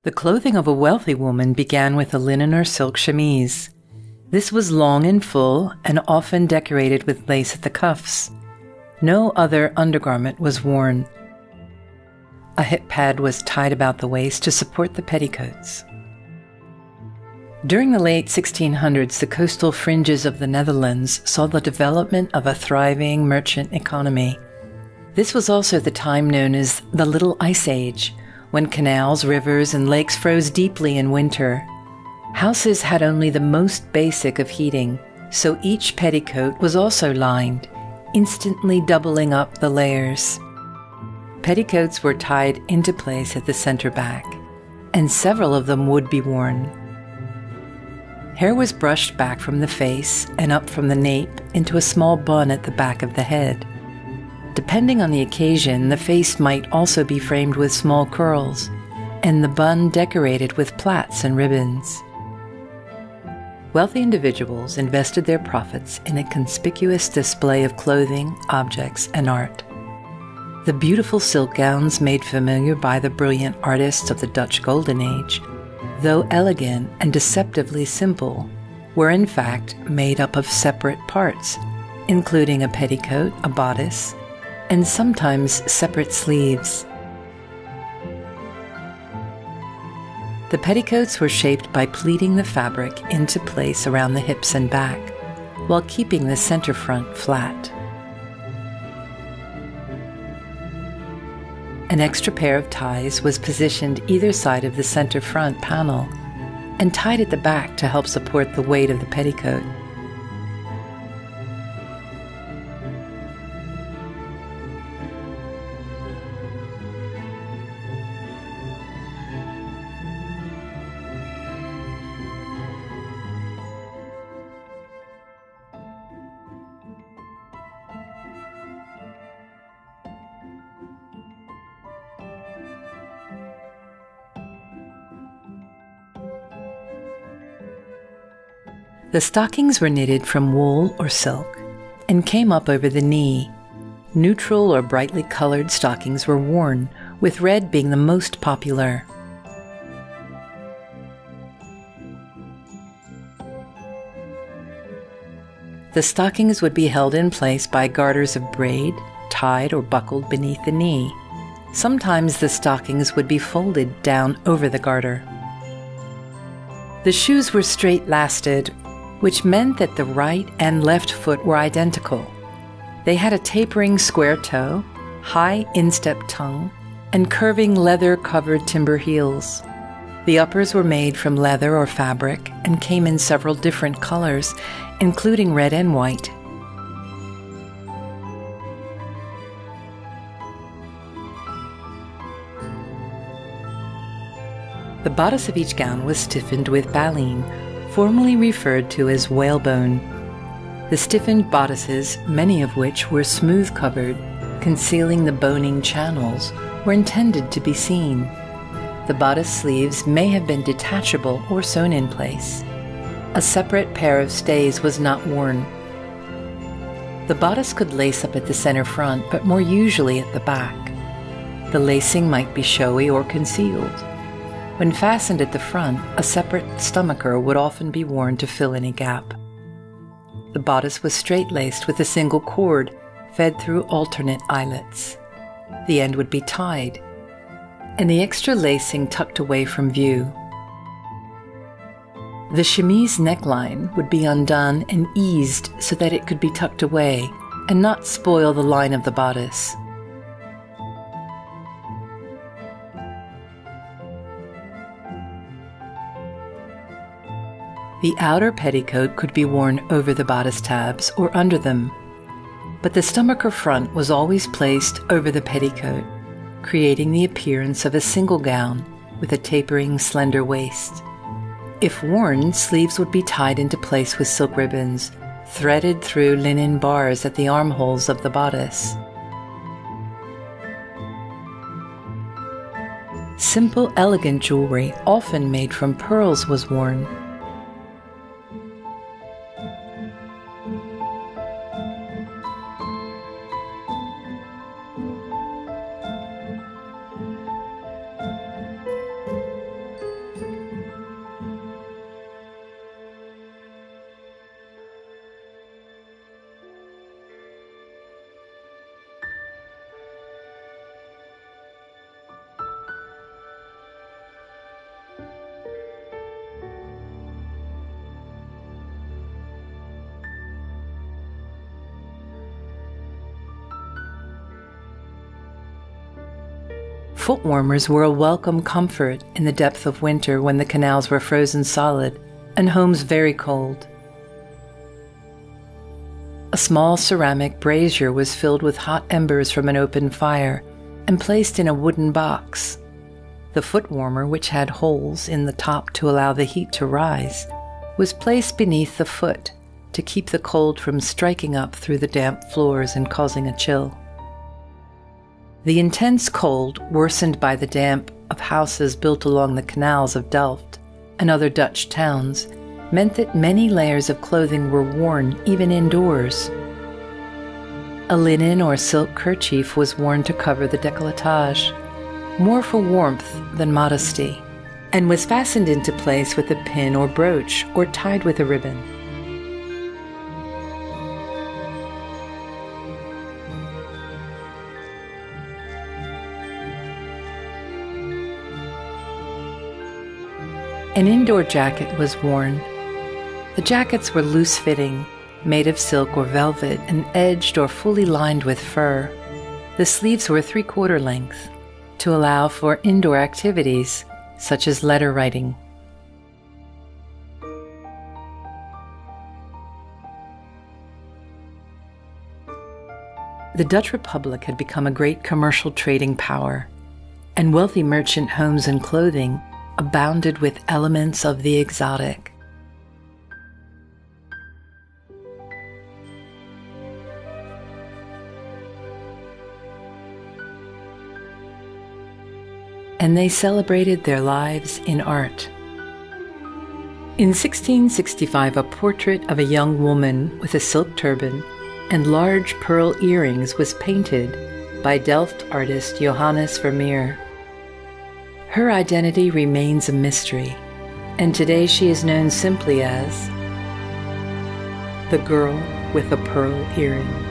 The clothing of a wealthy woman began with a linen or silk chemise. This was long and full and often decorated with lace at the cuffs. No other undergarment was worn. A hip pad was tied about the waist to support the petticoats. During the late 1600s, the coastal fringes of the Netherlands saw the development of a thriving merchant economy. This was also the time known as the Little Ice Age, when canals, rivers, and lakes froze deeply in winter. Houses had only the most basic of heating, so each petticoat was also lined, instantly doubling up the layers. Petticoats were tied into place at the center back, and several of them would be worn. Hair was brushed back from the face and up from the nape into a small bun at the back of the head. Depending on the occasion, the face might also be framed with small curls, and the bun decorated with plaits and ribbons. Wealthy individuals invested their profits in a conspicuous display of clothing, objects, and art. The beautiful silk gowns made familiar by the brilliant artists of the Dutch Golden Age, though elegant and deceptively simple, were in fact made up of separate parts, including a petticoat, a bodice, and sometimes separate sleeves. The petticoats were shaped by pleating the fabric into place around the hips and back, while keeping the center front flat. An extra pair of ties was positioned either side of the center front panel and tied at the back to help support the weight of the petticoat. The stockings were knitted from wool or silk and came up over the knee. Neutral or brightly colored stockings were worn, with red being the most popular. The stockings would be held in place by garters of braid, tied or buckled beneath the knee. Sometimes the stockings would be folded down over the garter. The shoes were straight-lasted, which meant that the right and left foot were identical. They had a tapering square toe, high instep tongue, and curving leather-covered timber heels. The uppers were made from leather or fabric and came in several different colors, including red and white. The bodice of each gown was stiffened with baleen, formerly referred to as whalebone. The stiffened bodices, many of which were smooth-covered, concealing the boning channels, were intended to be seen. The bodice sleeves may have been detachable or sewn in place. A separate pair of stays was not worn. The bodice could lace up at the center front, but more usually at the back. The lacing might be showy or concealed. When fastened at the front, a separate stomacher would often be worn to fill any gap. The bodice was straight-laced with a single cord fed through alternate eyelets. The end would be tied, and the extra lacing tucked away from view. The chemise neckline would be undone and eased so that it could be tucked away and not spoil the line of the bodice. The outer petticoat could be worn over the bodice tabs or under them, but the stomacher front was always placed over the petticoat, creating the appearance of a single gown with a tapering, slender waist. If worn, sleeves would be tied into place with silk ribbons, threaded through linen bars at the armholes of the bodice. Simple, elegant jewelry, often made from pearls, was worn. foot warmers were a welcome comfort in the depth of winter when the canals were frozen solid and homes very cold. A small ceramic brazier was filled with hot embers from an open fire and placed in a wooden box. The foot warmer, which had holes in the top to allow the heat to rise, was placed beneath the foot to keep the cold from striking up through the damp floors and causing a chill. The intense cold, worsened by the damp of houses built along the canals of Delft and other Dutch towns, meant that many layers of clothing were worn even indoors. A linen or silk kerchief was worn to cover the décolletage, more for warmth than modesty, and was fastened into place with a pin or brooch or tied with a ribbon. An indoor jacket was worn. The jackets were loose-fitting, made of silk or velvet, and edged or fully lined with fur. The sleeves were 3/4 length, to allow for indoor activities, such as letter writing. The Dutch Republic had become a great commercial trading power, and wealthy merchant homes and clothing abounded with elements of the exotic. And they celebrated their lives in art. In 1665, a portrait of a young woman with a silk turban and large pearl earrings was painted by Delft artist Johannes Vermeer. Her identity remains a mystery, and today she is known simply as the girl with a pearl earring.